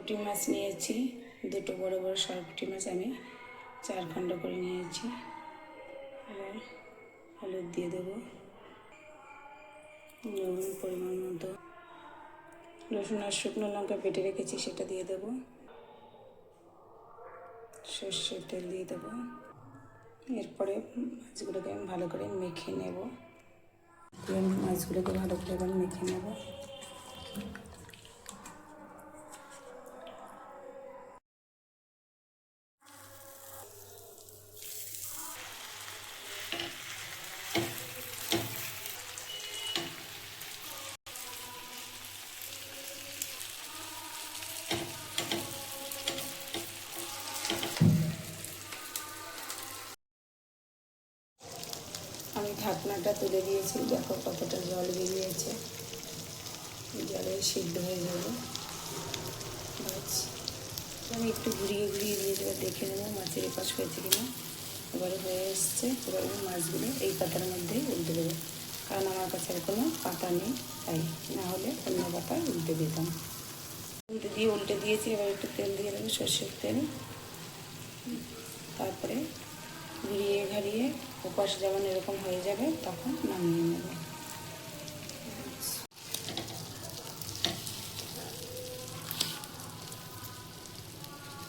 সরপুঁটি মাছ নিয়েছি, দুটো বড় বড় সরপুঁটি মাছ আমি 4 খণ্ড করে নিয়েছি। এবার হলুদ দিয়ে দেবো, লবণ পরিমাণ মতো, রসুন আর শুকনো লঙ্কা বেটে রেখেছি সেটা দিয়ে দেবো, সর্ষের তেল দিয়ে দেবো। এরপরে মাছগুলোকে আমি ভালো করে মেখে নেব। মাছগুলোকে ভালো করে এবার মেখে নেব। আমি ঢাকনাটা তুলে দিয়েছি, দেখো কতটা জল বেরিয়েছে। জলে সিদ্ধ হয়ে যাবে মাছ। আমি একটু ঘুরিয়ে ঘুরিয়ে দিয়ে এবার দেখে নেবো মাছের এপাশ হয়েছে কিনা। এবারে হয়ে এসছে। এবার আমি মাছগুলো এই পাতার মধ্যে উল্টে দেবো, কারণ আমার কাছে আর কোনো পাতা নেই, তাই না হলে অন্য পাতায় উল্টে দিতাম। উল্টে দিয়েছি। এবার একটু তেল দিয়ে দেবো, সর্ষের তেল। তারপরে ঘুরিয়ে ঘাড়িয়ে ওপাশ যেমন এরকম হয়ে যাবে তখন নামিয়ে নেব।